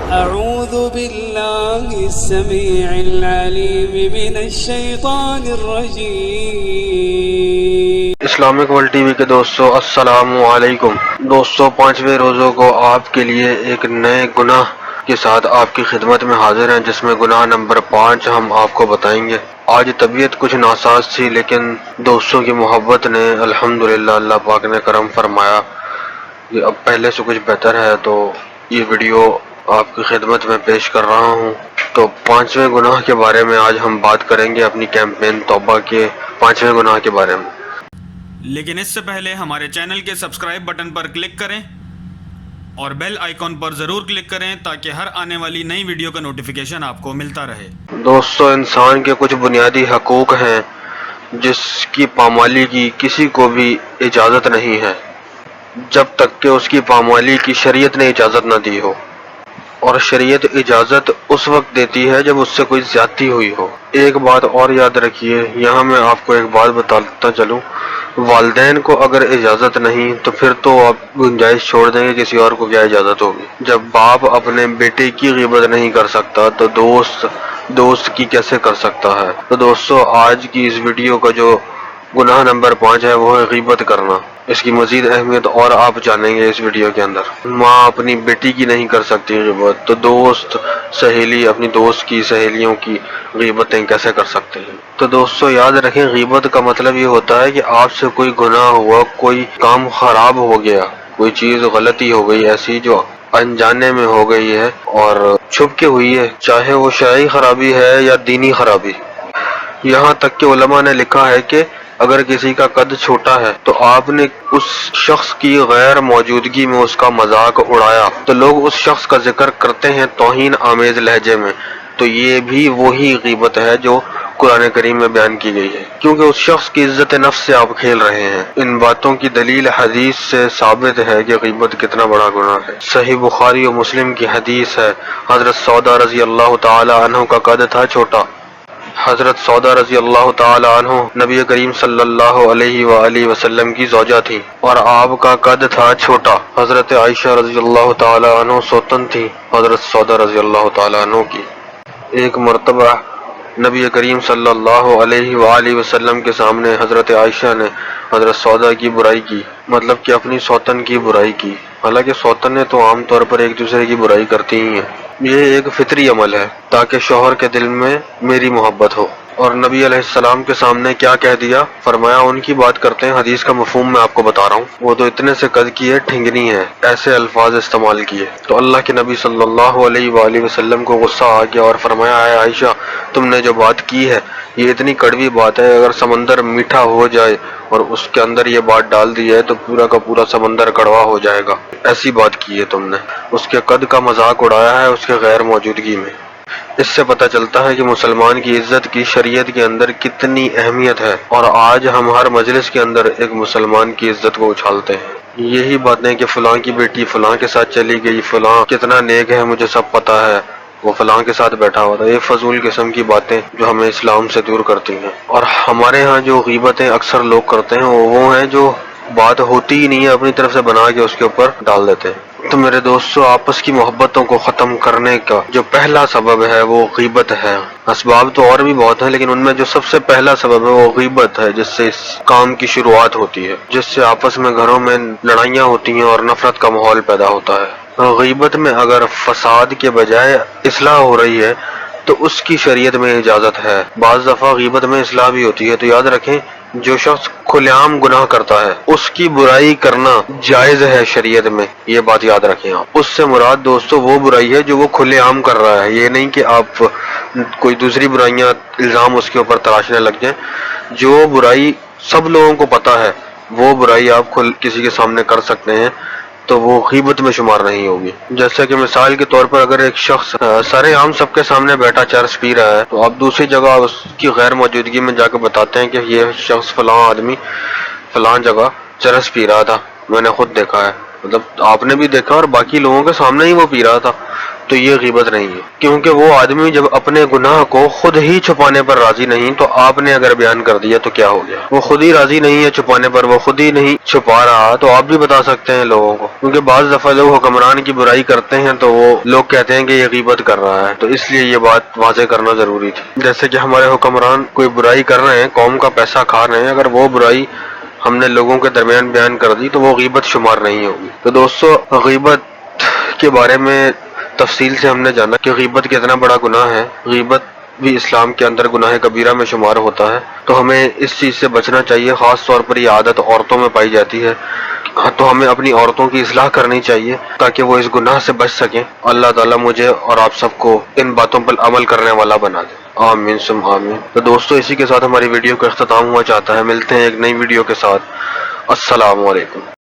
أعوذ بالله السميع العليم من الشيطان الرجيم۔ اسلامک ورلڈ ٹی وی کے دوستو السلام علیکم۔ دوستو، 5ویں روزوں کو آپ کے لیے ایک نئے گناہ کے ساتھ آپ کی خدمت میں حاضر ہیں، جس میں گناہ نمبر 5 ہم آپ کو بتائیں گے۔ آج طبیعت کچھ ناساز تھی، لیکن دوستوں کی محبت نے الحمدللہ اللہ پاک نے کرم فرمایا کہ اب پہلے سے کچھ بہتر ہے، تو یہ ویڈیو آپ کی خدمت میں پیش کر رہا ہوں۔ تو 5ویں گناہ کے بارے میں آج ہم بات کریں گے، اپنی کیمپین توبہ کے 5ویں گناہ کے بارے میں۔ لیکن اس سے پہلے ہمارے چینل کے سبسکرائب بٹن پر کلک کریں اور بیل آئیکن پر ضرور کلک کریں تاکہ ہر آنے والی نئی ویڈیو کا نوٹیفیکیشن آپ کو ملتا رہے۔ دوستو، انسان کے کچھ بنیادی حقوق ہیں جس کی پامالی کی کسی کو بھی اجازت نہیں ہے جب تک کہ اس کی پامالی کی شریعت نے اجازت نہ دی ہو، اور شریعت اجازت اس وقت دیتی ہے جب اس سے کوئی زیادتی ہوئی ہو۔ ایک بات اور یاد رکھیے، یہاں میں آپ کو ایک بات بتاتا چلوں، والدین کو اگر اجازت نہیں تو پھر تو آپ گنجائش چھوڑ دیں گے، کسی اور کو کیا اجازت ہوگی۔ جب باپ اپنے بیٹے کی غیبت نہیں کر سکتا تو دوست کی کیسے کر سکتا ہے؟ تو دوستو، آج کی اس ویڈیو کا جو گناہ نمبر 5 ہے وہ ہے غیبت کرنا۔ اس کی مزید اہمیت اور آپ جانیں گے اس ویڈیو کے اندر۔ ماں اپنی بیٹی کی نہیں کر سکتی غیبت، تو دوست سہیلی اپنی دوست کی سہیلیوں کی غیبتیں کیسے کر سکتے ہیں؟ تو دوستو یاد رکھیں، غیبت کا مطلب یہ ہوتا ہے کہ آپ سے کوئی گناہ ہوا، کوئی کام خراب ہو گیا، کوئی چیز غلطی ہو گئی ایسی جو انجانے میں ہو گئی ہے اور چھپ کے ہوئی ہے، چاہے وہ شرعی خرابی ہے یا دینی خرابی۔ یہاں تک کہ علماء نے لکھا ہے کہ اگر کسی کا قد چھوٹا ہے تو آپ نے اس شخص کی غیر موجودگی میں اس کا مذاق اڑایا تو لوگ اس شخص کا ذکر کرتے ہیں توہین آمیز لہجے میں، تو یہ بھی وہی غیبت ہے جو قرآن کریم میں بیان کی گئی ہے، کیونکہ اس شخص کی عزت نفس سے آپ کھیل رہے ہیں۔ ان باتوں کی دلیل حدیث سے ثابت ہے کہ غیبت کتنا بڑا گناہ ہے۔ صحیح بخاری و مسلم کی حدیث ہے، حضرت سودا رضی اللہ تعالی عنہ کا قد تھا چھوٹا۔ حضرت سودا رضی اللہ تعالی عنہ نبی کریم صلی اللہ علیہ وآلہ وسلم کی زوجہ تھی اور آپ کا قد تھا چھوٹا۔ حضرت عائشہ رضی اللہ تعالی عنہ سوتن تھی حضرت سودا رضی اللہ تعالی عنہ کی۔ ایک مرتبہ نبی کریم صلی اللہ علیہ وآلہ وسلم کے سامنے حضرت عائشہ نے حضرت سودا کی برائی کی، مطلب کہ اپنی سوتن کی برائی کی، حالانکہ سوتنیں تو عام طور پر ایک دوسرے کی برائی کرتی ہی ہیں۔ یہ ایک فطری عمل ہے تاکہ شوہر کے دل میں میری محبت ہو۔ اور نبی علیہ السلام کے سامنے کیا کہہ دیا؟ فرمایا ان کی بات کرتے ہیں، حدیث کا مفہوم میں آپ کو بتا رہا ہوں، وہ تو اتنے سے قد کی ہے، ٹھنگنی ہے، ایسے الفاظ استعمال کیے۔ تو اللہ کے نبی صلی اللہ علیہ وآلہ وسلم کو غصہ آ گیا اور فرمایا، اے عائشہ، تم نے جو بات کی ہے یہ اتنی کڑوی بات ہے، اگر سمندر میٹھا ہو جائے اور اس کے اندر یہ بات ڈال دی ہے تو پورا کا پورا سمندر کڑوا ہو جائے گا، ایسی بات کی ہے تم نے۔ اس کے قد کا مذاق اڑایا ہے اس کے غیر موجودگی میں۔ اس سے پتہ چلتا ہے کہ مسلمان کی عزت کی شریعت کے اندر کتنی اہمیت ہے، اور آج ہم ہر مجلس کے اندر ایک مسلمان کی عزت کو اچھالتے ہیں۔ یہی باتیں کہ فلاں کی بیٹی فلاں کے ساتھ چلی گئی، فلاں کتنا نیک ہے مجھے سب پتہ ہے، وہ فلاں کے ساتھ بیٹھا ہوا تھا، یہ فضول قسم کی باتیں جو ہمیں اسلام سے دور کرتی ہیں۔ اور ہمارے ہاں جو غیبتیں اکثر لوگ کرتے ہیں وہ ہیں جو بات ہوتی ہی نہیں ہے اپنی طرف سے بنا کے اس کے اوپر ڈال دیتے ہیں۔ تو میرے دوستو، آپس کی محبتوں کو ختم کرنے کا جو پہلا سبب ہے وہ غیبت ہے۔ اسباب تو اور بھی بہت ہیں، لیکن ان میں جو سب سے پہلا سبب ہے وہ غیبت ہے، جس سے اس کام کی شروعات ہوتی ہے، جس سے آپس میں گھروں میں لڑائیاں ہوتی ہیں اور نفرت کا ماحول پیدا ہوتا ہے۔ غیبت میں اگر فساد کے بجائے اصلاح ہو رہی ہے تو اس کی شریعت میں اجازت ہے۔ بعض دفعہ غیبت میں اصلاح بھی ہوتی ہے، تو یاد رکھیں جو شخص کھلے عام گناہ کرتا ہے اس کی برائی کرنا جائز ہے شریعت میں، یہ بات یاد رکھیں آپ۔ اس سے مراد دوستو وہ برائی ہے جو وہ کھلے عام کر رہا ہے، یہ نہیں کہ آپ کوئی دوسری برائیاں الزام اس کے اوپر تراشنے لگ جائیں۔ جو برائی سب لوگوں کو پتہ ہے وہ برائی آپ کسی کے سامنے کر سکتے ہیں تو وہ غیبت میں شمار نہیں ہوگی۔ جیسا کہ مثال کے طور پر اگر ایک شخص سارے عام سب کے سامنے بیٹھا چرس پی رہا ہے تو آپ دوسری جگہ اس کی غیر موجودگی میں جا کے بتاتے ہیں کہ یہ شخص فلاں آدمی فلاں جگہ چرس پی رہا تھا، میں نے خود دیکھا ہے، مطلب آپ نے بھی دیکھا اور باقی لوگوں کے سامنے ہی وہ پی رہا تھا، تو یہ غیبت نہیں ہے، کیونکہ وہ آدمی جب اپنے گناہ کو خود ہی چھپانے پر راضی نہیں تو آپ نے اگر بیان کر دیا تو کیا ہو گیا؟ وہ خود ہی راضی نہیں ہے چھپانے پر، وہ خود ہی نہیں چھپا رہا تو آپ بھی بتا سکتے ہیں لوگوں کو، کیونکہ بعض دفعہ لوگ حکمران کی برائی کرتے ہیں تو وہ لوگ کہتے ہیں کہ یہ غیبت کر رہا ہے، تو اس لیے یہ بات واضح کرنا ضروری تھی۔ جیسے کہ ہمارے حکمران کوئی برائی کر رہے ہیں، قوم کا پیسہ کھا رہے ہیں، اگر وہ برائی ہم نے لوگوں کے درمیان بیان کر دی تو وہ غیبت شمار نہیں ہوگی۔ تو دوستو، غیبت کے بارے میں تفصیل سے ہم نے جانا کہ غیبت کتنا بڑا گناہ ہے، غیبت بھی اسلام کے اندر گناہ کبیرہ میں شمار ہوتا ہے، تو ہمیں اس چیز سے بچنا چاہیے۔ خاص طور پر یہ عادت عورتوں میں پائی جاتی ہے، تو ہمیں اپنی عورتوں کی اصلاح کرنی چاہیے تاکہ وہ اس گناہ سے بچ سکیں۔ اللہ تعالیٰ مجھے اور آپ سب کو ان باتوں پر عمل کرنے والا بنا دے، آمین ثم آمین۔ تو دوستو، اسی کے ساتھ ہماری ویڈیو کا اختتام ہوا چاہتا ہے، ملتے ہیں ایک نئی ویڈیو کے ساتھ۔ السلام علیکم۔